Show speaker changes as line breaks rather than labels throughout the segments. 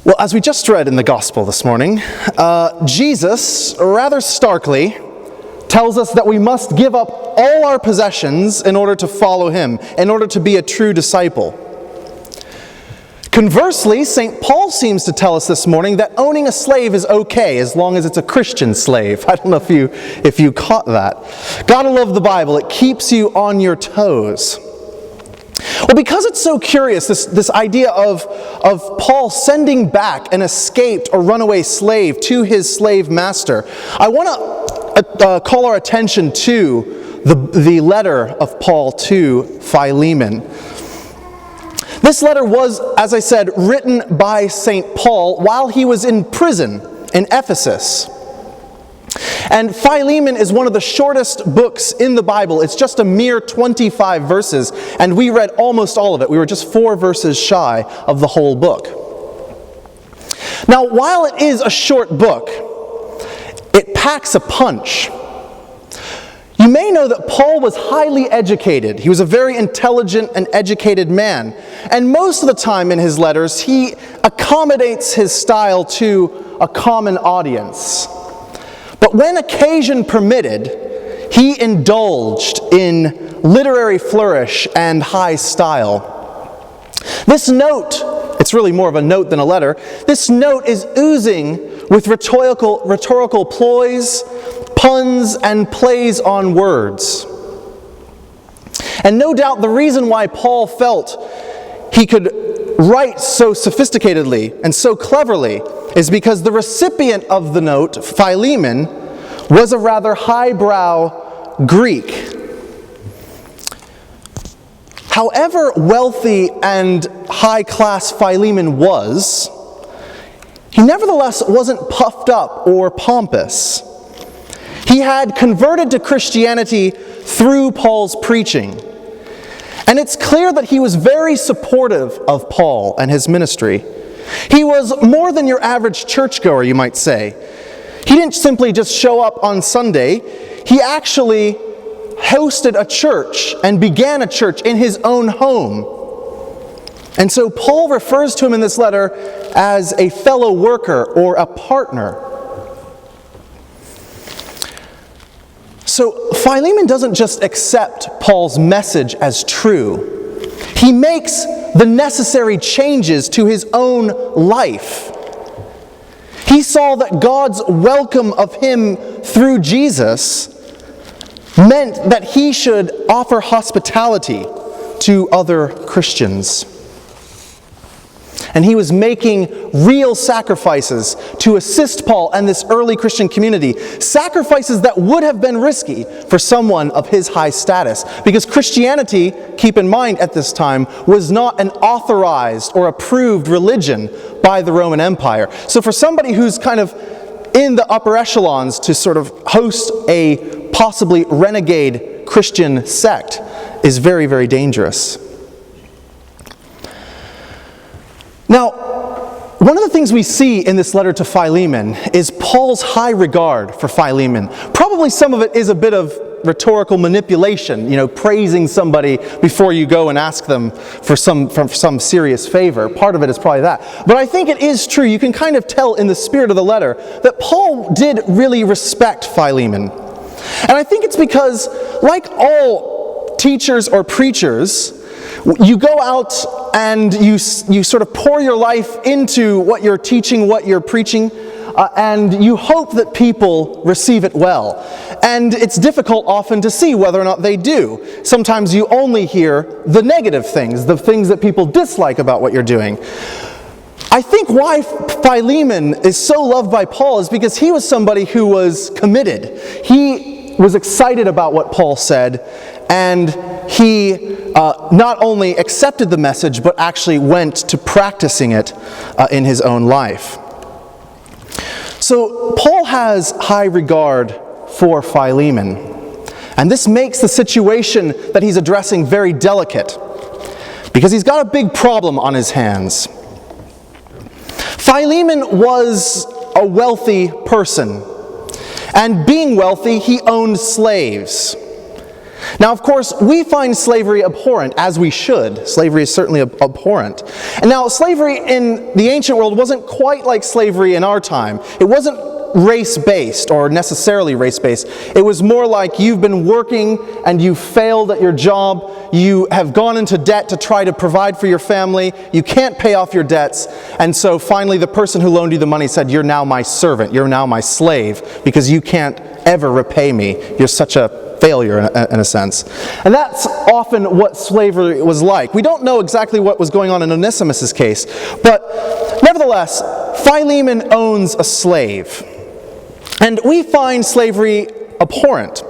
Well, as we just read in the Gospel this morning, Jesus, rather starkly, tells us that we must give up all our possessions in order to follow him, in order to be a true disciple. Conversely, St. Paul seems to tell us this morning that owning a slave is okay as long as it's a Christian slave. I don't know if you caught that. Gotta love the Bible. It keeps you on your toes. Well, because it's so curious, this idea of Paul sending back an escaped or runaway slave to his slave master, I want to call our attention to the letter of Paul to Philemon. This letter was, as I said, written by St. Paul while he was in prison in Ephesus. And Philemon is one of the shortest books in the Bible. It's just a mere 25 verses, and we read almost all of it. We were just 4 verses shy of the whole book. Now, while it is a short book, it packs a punch. You may know that Paul was highly educated. He was a very intelligent and educated man. And most of the time in his letters, he accommodates his style to a common audience. But when occasion permitted, he indulged in literary flourish and high style. This note, it's really more of a note than a letter, this note is oozing with rhetorical ploys, puns, and plays on words. And no doubt the reason why Paul felt he could write so sophisticatedly and so cleverly is because the recipient of the note, Philemon, was a rather highbrow Greek. However wealthy and high-class Philemon was, he nevertheless wasn't puffed up or pompous. He had converted to Christianity through Paul's preaching. And it's clear that he was very supportive of Paul and his ministry. He was more than your average churchgoer, you might say. He didn't simply just show up on Sunday. He actually hosted a church and began a church in his own home. And so Paul refers to him in this letter as a fellow worker or a partner. So Philemon doesn't just accept Paul's message as true. He makes the necessary changes to his own life. He saw that God's welcome of him through Jesus meant that he should offer hospitality to other Christians. And he was making real sacrifices to assist Paul and this early Christian community. Sacrifices that would have been risky for someone of his high status. Because Christianity, keep in mind at this time, was not an authorized or approved religion by the Roman Empire. So for somebody who's kind of in the upper echelons to sort of host a possibly renegade Christian sect is very, very dangerous. Now, one of the things we see in this letter to Philemon is Paul's high regard for Philemon. Probably some of it is a bit of rhetorical manipulation, praising somebody before you go and ask them for some serious favor. Part of it is probably that. But I think it is true, you can kind of tell in the spirit of the letter, that Paul did really respect Philemon. And I think it's because, like all teachers or preachers, you go out and you sort of pour your life into what you're teaching, what you're preaching, and you hope that people receive it well. And it's difficult often to see whether or not they do. Sometimes you only hear the negative things, the things that people dislike about what you're doing. I think why Philemon is so loved by Paul is because he was somebody who was committed. He was excited about what Paul said, and he not only accepted the message, but actually went to practicing it in his own life. So Paul has high regard for Philemon, and this makes the situation that he's addressing very delicate, because he's got a big problem on his hands. Philemon was a wealthy person, and being wealthy, he owned slaves. Now, of course, we find slavery abhorrent, as we should. Slavery is certainly abhorrent. And now, slavery in the ancient world wasn't quite like slavery in our time. It wasn't race-based or necessarily race-based. It was more like you've been working and you failed at your job. You have gone into debt to try to provide for your family. You can't pay off your debts. And so finally the person who loaned you the money said, "You're now my servant. You're now my slave because you can't ever repay me. You're such a failure in a sense." And that's often what slavery was like. We don't know exactly what was going on in Onesimus' case, but nevertheless, Philemon owns a slave. And we find slavery abhorrent.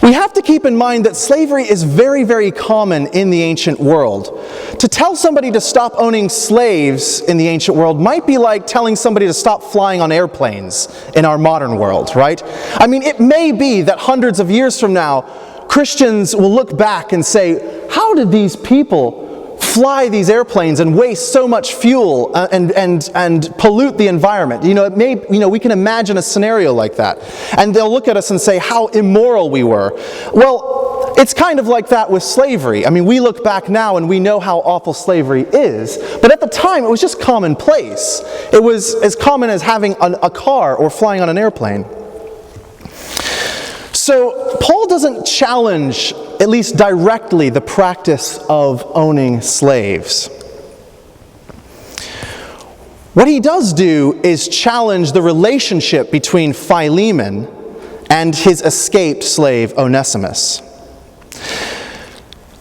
We have to keep in mind that slavery is very, very common in the ancient world. To tell somebody to stop owning slaves in the ancient world might be like telling somebody to stop flying on airplanes in our modern world, right? I mean, it may be that hundreds of years from now, Christians will look back and say, how did these people fly these airplanes and waste so much fuel and pollute the environment? We can imagine a scenario like that. And they'll look at us and say how immoral we were. Well, it's kind of like that with slavery. I mean, we look back now and we know how awful slavery is. But at the time, it was just commonplace. It was as common as having a car or flying on an airplane. So Paul doesn't challenge, at least directly, the practice of owning slaves. What he does do is challenge the relationship between Philemon and his escaped slave Onesimus.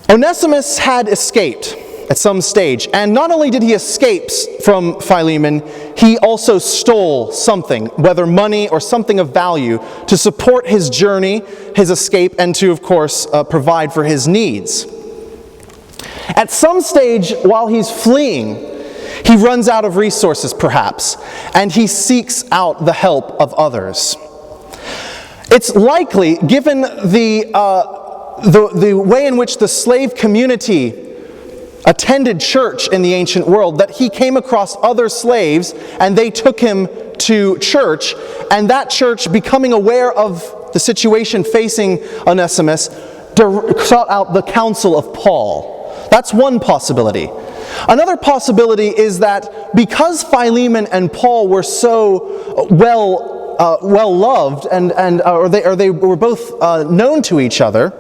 Onesimus had escaped at some stage, and not only did he escape from Philemon, he also stole something, whether money or something of value, to support his journey, his escape, and to, of course, provide for his needs. At some stage, while he's fleeing, he runs out of resources, perhaps, and he seeks out the help of others. It's likely, given the way in which the slave community attended church in the ancient world, that he came across other slaves and they took him to church, and that church, becoming aware of the situation facing Onesimus, sought out the counsel of Paul. That's one possibility. Another possibility is that because Philemon and Paul were so well loved or they were both known to each other,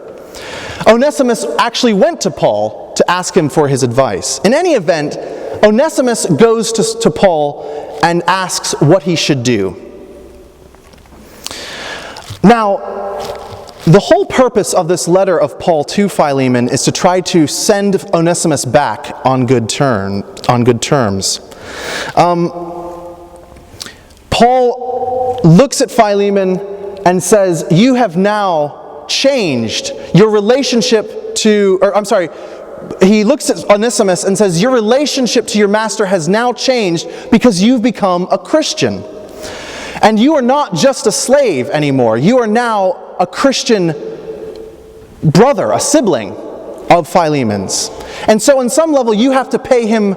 Onesimus actually went to Paul to ask him for his advice. In any event, Onesimus goes to Paul and asks what he should do. Now, the whole purpose of this letter of Paul to Philemon is to try to send Onesimus back on good terms. Paul looks at Philemon and says, "You have now changed your relationship to," he looks at Onesimus and says, "Your relationship to your master has now changed because you've become a Christian. And you are not just a slave anymore. You are now a Christian brother, a sibling of Philemon's. And so on some level, you have to pay him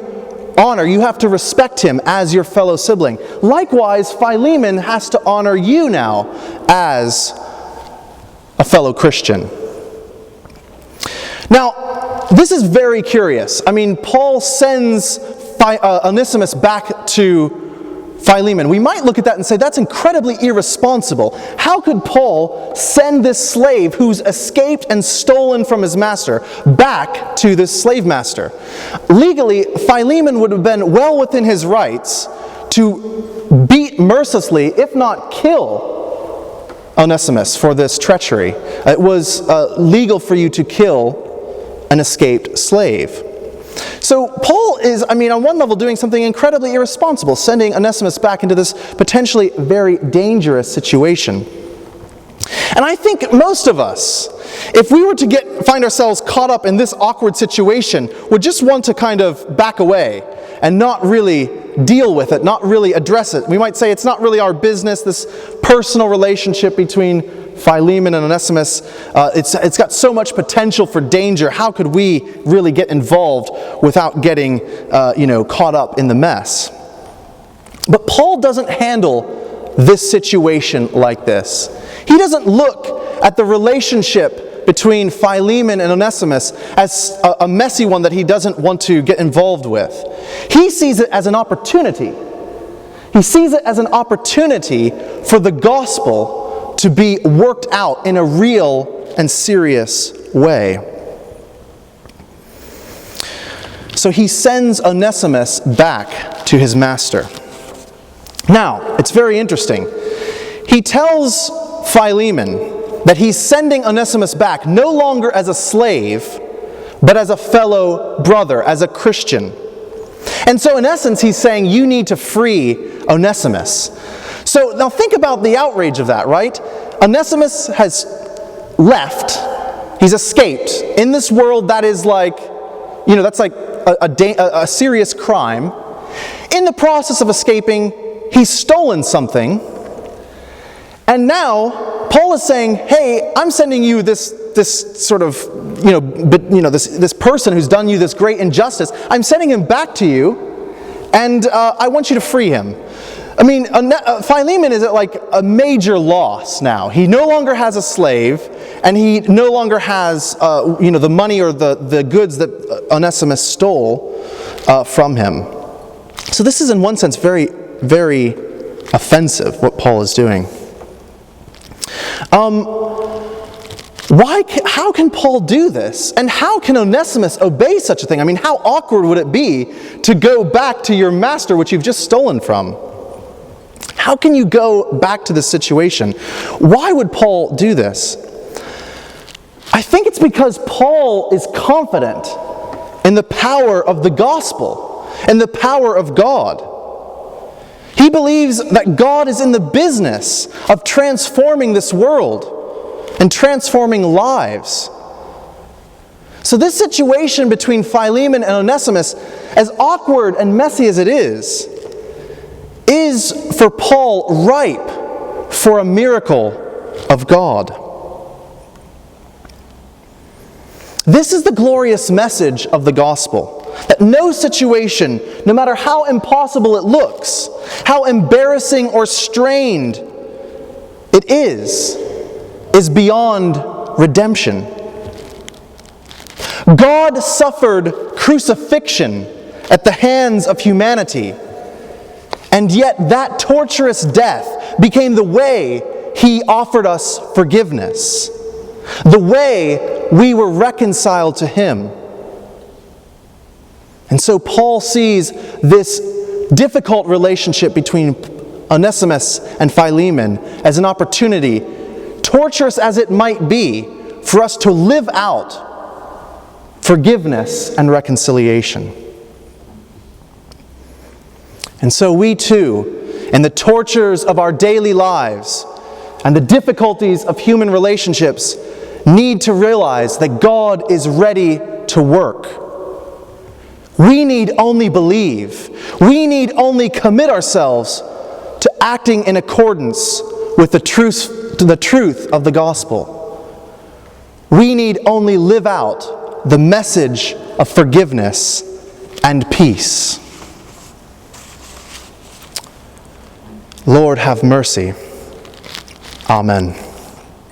honor. You have to respect him as your fellow sibling. Likewise, Philemon has to honor you now as a fellow Christian." Now, this is very curious. I mean, Paul sends Onesimus back to Philemon. We might look at that and say, that's incredibly irresponsible. How could Paul send this slave who's escaped and stolen from his master back to this slave master? Legally, Philemon would have been well within his rights to beat mercilessly, if not kill, Onesimus for this treachery. It was legal for you to kill an escaped slave. So Paul is, on one level, doing something incredibly irresponsible, sending Onesimus back into this potentially very dangerous situation. And I think most of us, if we were to find ourselves caught up in this awkward situation, would just want to kind of back away and not really deal with it, not really address it. We might say it's not really our business, this personal relationship between Philemon and Onesimus. It's got so much potential for danger. How could we really get involved without getting caught up in the mess? But Paul doesn't handle this situation like this. He doesn't look at the relationship between Philemon and Onesimus as a messy one that he doesn't want to get involved with. He sees it as an opportunity. He sees it as an opportunity for the gospel to be worked out in a real and serious way. So he sends Onesimus back to his master. Now, it's very interesting. He tells Philemon that he's sending Onesimus back no longer as a slave, but as a fellow brother, as a Christian. And so in essence, he's saying you need to free Onesimus. So now think about the outrage of that, right? Onesimus has left. He's escaped. In this world that is like, that's like a serious crime. In the process of escaping, he's stolen something. And now Paul is saying, hey, I'm sending you this sort of, this person who's done you this great injustice. I'm sending him back to you, and I want you to free him. I mean, Philemon is at like a major loss now. He no longer has a slave, and he no longer has, the money or the goods that Onesimus stole from him. So this is in one sense very, very offensive, what Paul is doing. How can Paul do this? And how can Onesimus obey such a thing? I mean, how awkward would it be to go back to your master, which you've just stolen from? How can you go back to this situation? Why would Paul do this? I think it's because Paul is confident in the power of the gospel and the power of God. He believes that God is in the business of transforming this world and transforming lives. So this situation between Philemon and Onesimus, as awkward and messy as it is for Paul ripe for a miracle of God. This is the glorious message of the gospel. That no situation, no matter how impossible it looks, how embarrassing or strained it is beyond redemption. God suffered crucifixion at the hands of humanity, and yet that torturous death became the way He offered us forgiveness, the way we were reconciled to Him. And so Paul sees this difficult relationship between Onesimus and Philemon as an opportunity, torturous as it might be, for us to live out forgiveness and reconciliation. And so we too, in the tortures of our daily lives and the difficulties of human relationships, need to realize that God is ready to work. We need only believe. We need only commit ourselves to acting in accordance with the truth of the gospel. We need only live out the message of forgiveness and peace. Lord, have mercy. Amen.